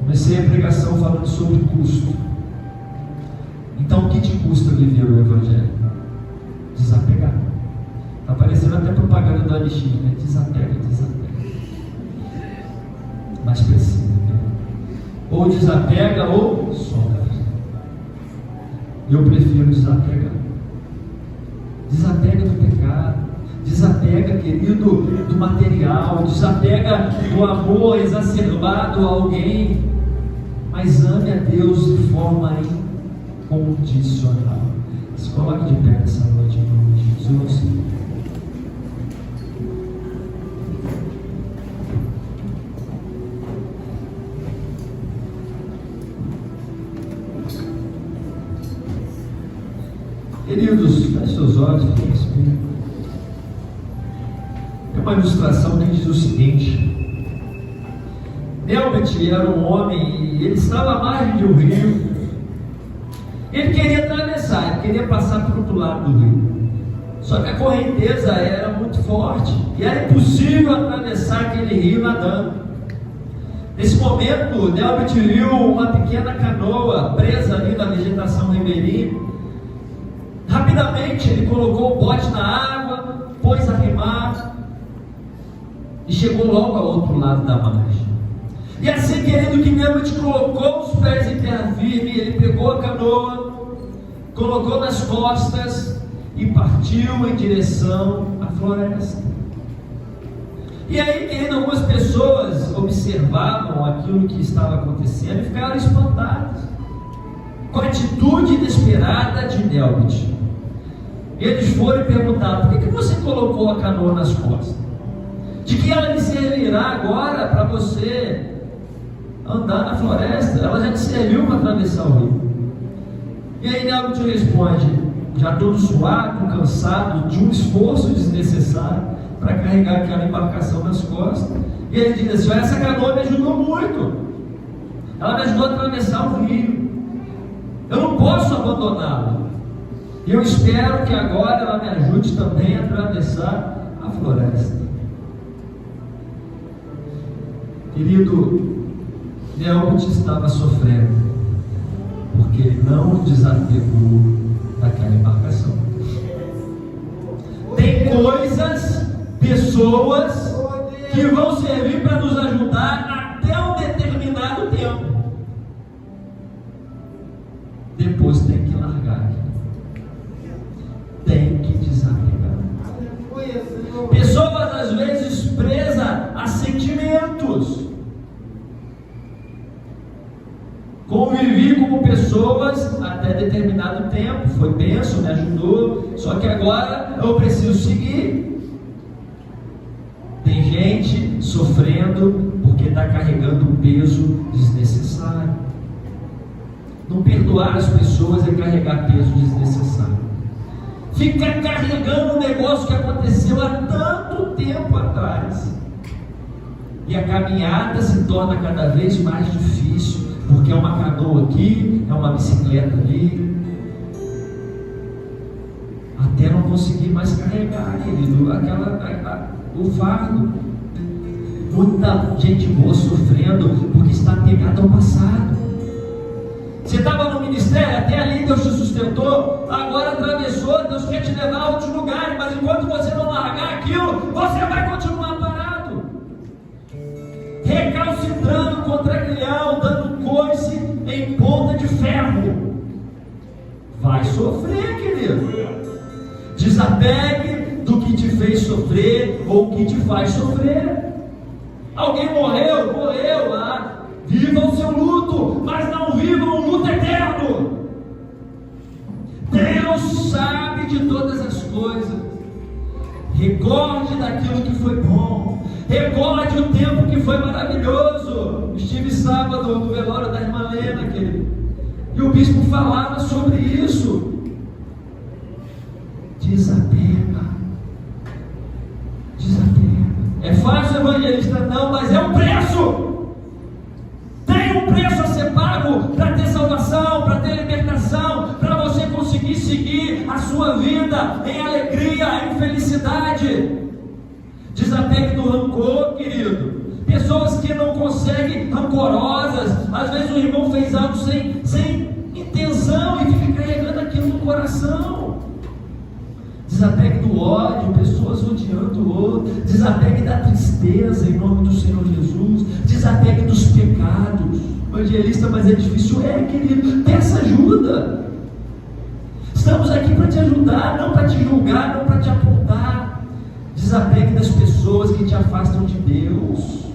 Comecei a pregação falando sobre custo. Então, o que te custa viver o Evangelho? Desapegar. Está parecendo até propaganda do ALX, né? Desapega. Mas precisa, né? Ou desapega ou sofre. Eu prefiro desapegar. Desapega do pecado. Desapega, querido, do material. Desapega do amor exacerbado a alguém. Mas ame a Deus de forma incondicional. Se coloque de pé nessa noite em nome de Jesus. Queridos, feche seus olhos, respire. É uma ilustração que diz o seguinte: Nelbert era um homem e ele estava à margem de um rio. Ele queria atravessar, ele queria passar para o outro lado do rio. Só que a correnteza era muito forte e era impossível atravessar aquele rio nadando. Nesse momento, Nelbert viu uma pequena canoa presa ali na vegetação ribeirinha. Rapidamente ele colocou o bote na água, pôs a remar e chegou logo ao outro lado da margem. E assim, querido, que Nelbert colocou os pés em terra firme, ele pegou a canoa, colocou nas costas e partiu em direção à floresta. E aí, querido, algumas pessoas observavam aquilo que estava acontecendo e ficaram espantadas com a atitude inesperada de Nelbert. Eles foram e perguntaram: por que você colocou a canoa nas costas? De que ela lhe servirá agora para você andar na floresta? Ela já te serviu para atravessar o rio. E aí Nelbert responde: já todo suado, cansado de um esforço desnecessário para carregar aquela embarcação nas costas. E ele diz assim: essa canoa me ajudou muito, ela me ajudou a atravessar o rio, eu não posso abandoná-la, e eu espero que agora ela me ajude também a atravessar a floresta. Querido, Nelbert estava sofrendo porque ele não desapegou daquela embarcação. Tem coisas, pessoas que vão servir para nos ajudar até um determinado tempo. Depois tem que largar. convivi com pessoas até determinado tempo, foi bênção, me ajudou, só que agora eu preciso seguir. Tem gente sofrendo porque está carregando um peso desnecessário. Não perdoar as pessoas é carregar peso desnecessário. Ficar carregando um negócio que aconteceu há tanto tempo atrás. E a caminhada se torna cada vez mais difícil, porque é uma canoa aqui, é uma bicicleta ali, até não conseguir mais carregar, querido, o fardo. Muita gente boa sofrendo porque está apegada ao passado. Você estava no ministério, até ali Deus te sustentou, agora atravessou, Deus quer te levar a outros lugares, mas enquanto você não largar aquilo, você vai continuar parado, recalcitrando contra grilhão, dando coice em ponta de ferro. Vai sofrer, querido. Desapegue do que te fez sofrer ou que te faz sofrer. Alguém morreu, lá. Viva o seu luto, mas não viva um luto eterno. Deus sabe de todas as coisas. Recorde daquilo que foi bom. Recorde o tempo que foi maravilhoso. Estive sábado no velório da irmã Lena, querido, e o bispo falava sobre isso. Desapega. É fácil, evangelista? Não, mas é um preço. Tem um preço a ser pago para ter salvação, para ter libertação, para você conseguir seguir a sua vida em alegria, em felicidade. Desapegue do rancor, querido. Pessoas que não conseguem, rancorosas. Às vezes o irmão fez algo sem intenção e fica carregando aquilo no coração. Desapegue do ódio, pessoas odiando o outro. Desapegue da tristeza em nome do Senhor Jesus. Desapegue dos pecados. Evangelista, mas é difícil. Querido, peça ajuda. Estamos aqui para te ajudar, não para te julgar, não para te apontar. Desapegue das pessoas que te afastam de Deus.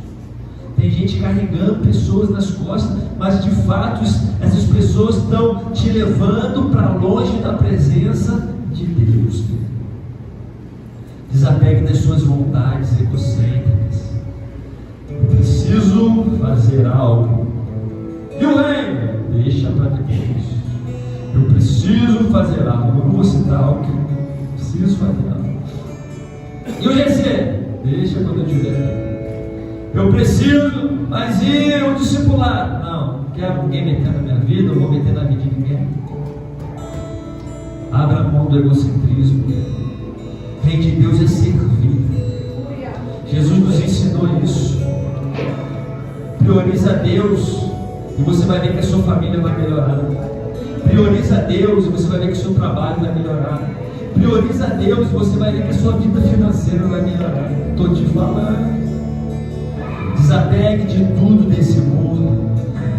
Tem gente carregando pessoas nas costas, mas de fato essas pessoas estão te levando para longe da presença de Deus. Desapegue das suas vontades egocêntricas. Eu preciso fazer algo. E o reino? Deixa para depois. Eu preciso fazer algo. Eu não vou citar algo que eu preciso fazer algo. E o GC? Deixa quando eu tiver. Eu preciso, mas e o discipulado? Não quero ninguém meter na minha vida, eu vou meter na vida de ninguém. Abra mão do egocentrismo. Reino de Deus é servir. Jesus nos ensinou isso. Prioriza Deus e você vai ver que a sua família vai melhorar. Prioriza Deus e você vai ver que o seu trabalho vai melhorar. Prioriza Deus e você vai ver que a sua vida financeira vai melhorar. Estou te falando. Desapegue de tudo desse mundo.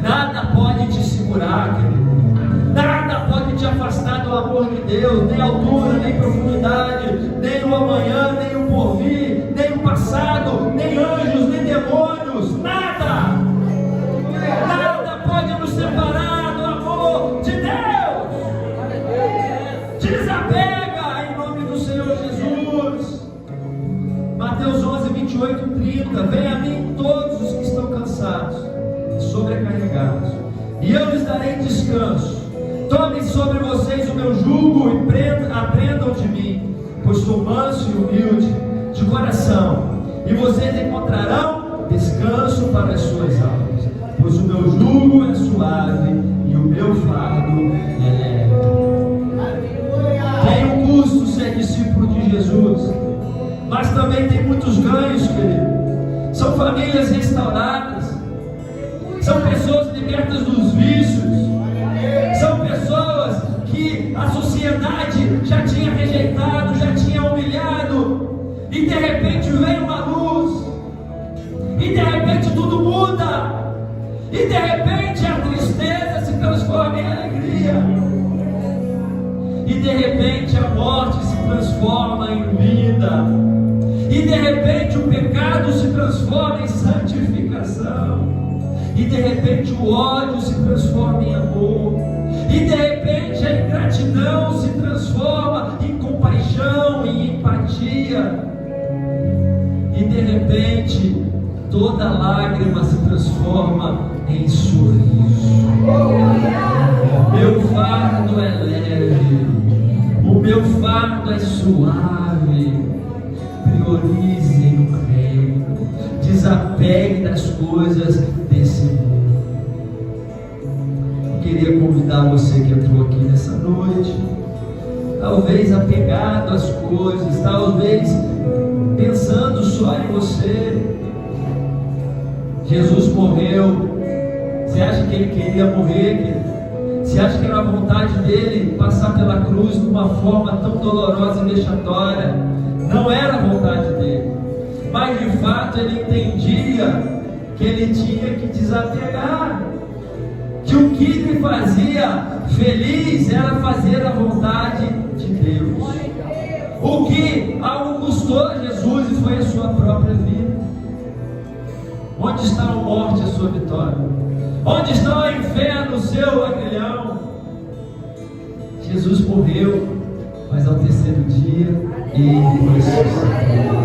Nada pode te segurar, querido. Nada pode te afastar do amor de Deus. Nem altura, nem profundidade, nem o amanhã, nem o porvir, nem o passado, nem anjos, nem demônios. Nada pode nos separar do amor de Deus. Desapega em nome do Senhor Jesus. Mateus 11, 28, 30. Venha a mim todos os que estão cansados e sobrecarregados, e eu lhes darei descanso. Tomem sobre vocês o meu jugo e aprendam de mim, pois sou manso e humilde de coração, e vocês encontrarão descanso para as suas almas, pois o meu jugo é suave e o meu fardo é leve. Tem um custo ser discípulo de Jesus, mas também tem muitos ganhos, querido. São famílias restauradas, são pessoas libertas dos vícios, são pessoas que a sociedade já tinha rejeitado, já tinha humilhado, e de repente vem uma luz, e de repente tudo muda, e de repente a tristeza se transforma em alegria, e de repente a morte se transforma em vida, e de repente o pecado se transforma em santificação. e de repente o ódio se transforma em amor, e de repente a ingratidão se transforma em compaixão, em empatia, e de repente toda lágrima se transforma em sorriso. Meu fardo é leve, o meu fardo é suave. Priorize o reino, desapegue das coisas desse mundo. Eu queria convidar você que entrou aqui nessa noite, talvez apegado às coisas, talvez pensando só em você. Jesus morreu. Você acha que ele queria morrer, querido? Você acha que era a vontade dele passar pela cruz de uma forma tão dolorosa e vexatória? Não era a vontade dele, mas de fato ele entendia que ele tinha que desapegar, que o que lhe fazia feliz era fazer a vontade de Deus. O que algo custou a Jesus e foi a sua própria vida. Onde está a morte, a sua vitória? Onde está o inferno, o seu aguilhão? Jesus morreu, mas ao terceiro dia ele ressuscitou.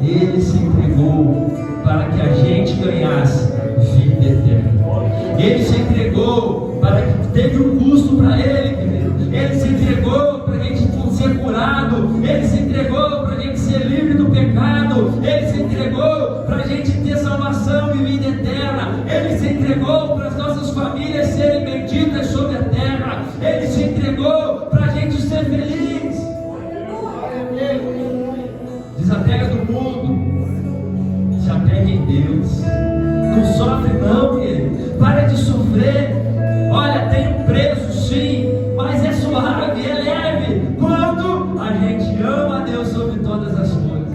Ele se entregou para que a gente ganhasse vida eterna. Ele se entregou para que teve um custo para ele, querido. Ele se entregou para a gente ser curado. Ele se entregou para a gente ser livre do pecado. Ele se entregou para a gente ter salvação e vida eterna. Ele se entregou para as nossas famílias serem benditas sobre a terra. Ele se entregou para a gente ser feliz. Desapega do mundo, se apega em Deus. Não sofre não, querido. Para de sofrer. Olha, tem um preço sim, mas é suave, é leve. Quando a gente ama a Deus sobre todas as coisas,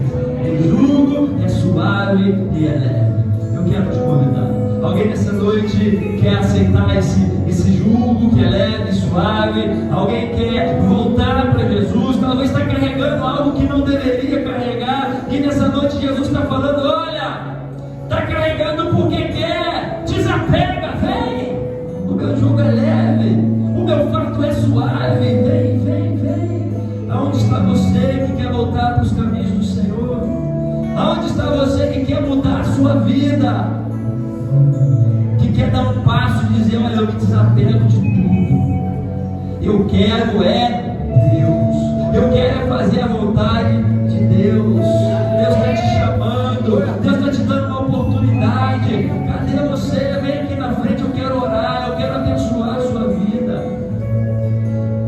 o jugo é suave e é leve. Eu quero te convidar. Alguém nessa noite quer aceitar esse jugo que é leve e suave? Alguém quer voltar para Jesus? Talvez está carregando algo que não deveria carregar. E nessa noite Jesus está falando: olha, está carregando porque quer. Desapega, vem. O meu jugo é leve, o meu fardo é suave. Vem, vem, vem. Aonde está você que quer voltar para os caminhos do Senhor? Aonde está você que quer mudar a sua vida? Que quer dar um passo e dizer: olha, eu me desapego de tudo. Eu quero Deus. Eu quero fazer a vontade de Deus. Deus está te chamando. Deus está te dando uma oportunidade. Cadê você? Vem aqui na frente. Eu quero orar. Eu quero abençoar a sua vida.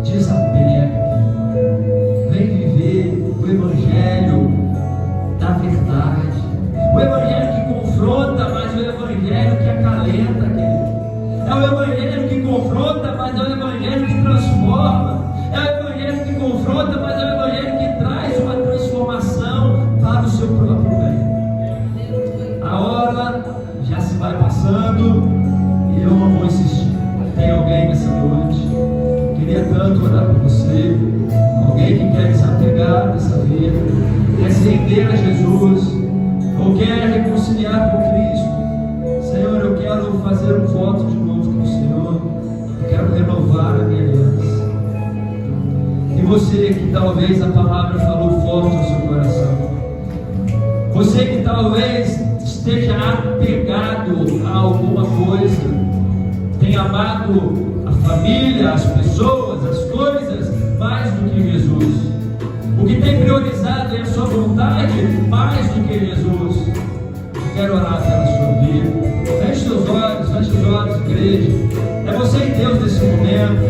Desapega. Vem viver o Evangelho da verdade. O Evangelho que confronta, mas o Evangelho que acalenta, querido. É o Evangelho que confronta, mas é o Evangelho que transforma. É o Evangelho que confronta, mas é o Evangelho que traz uma transformação para o seu próprio bem. A hora já se vai passando e eu não vou insistir. Tem alguém nessa noite? Queria tanto orar por você. Alguém que quer desapegar dessa vida, quer se render a Jesus, ou quer reconciliar com Cristo. Senhor, eu quero fazer um voto de novo com o Senhor. Eu quero renovar a minha aliança. E você que talvez a palavra falou forte ao seu coração, você que talvez esteja apegado a alguma coisa, tem amado a família, as pessoas, as coisas mais do que Jesus, o que tem priorizado é a sua vontade mais do que Jesus. Eu quero orar pela sua vida. Feche seus olhos, igreja. É você e Deus nesse momento.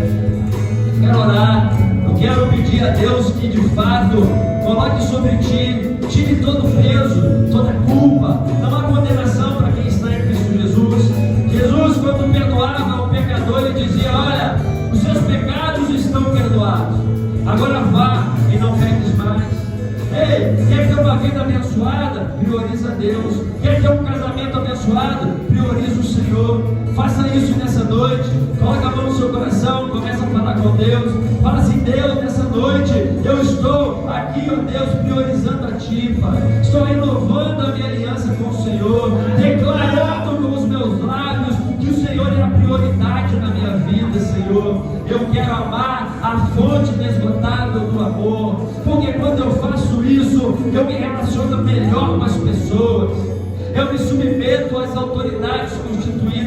Eu quero orar. Eu quero pedir a Deus que de fato coloque sobre ti, tire todo o peso, toda a culpa. Não há condenação para quem está em Cristo Jesus. Jesus, quando perdoava o pecador, ele dizia: olha, os seus pecados estão perdoados. Agora vá e não peques mais. Ei, quer ter uma vida abençoada? Prioriza Deus. Quer ter um casamento abençoado? Prioriza o Senhor. Faça isso nessa noite. Coloca a mão no seu coração, começa a falar com Deus. Fala assim: Deus, nessa noite eu estou aqui, ó Deus, priorizando a Ti, Pai. Estou renovando a minha aliança com o Senhor. Declaro amor. Eu quero amar a fonte inesgotável do amor, porque quando eu faço isso, eu me relaciono melhor com as pessoas, eu me submeto às autoridades constituídas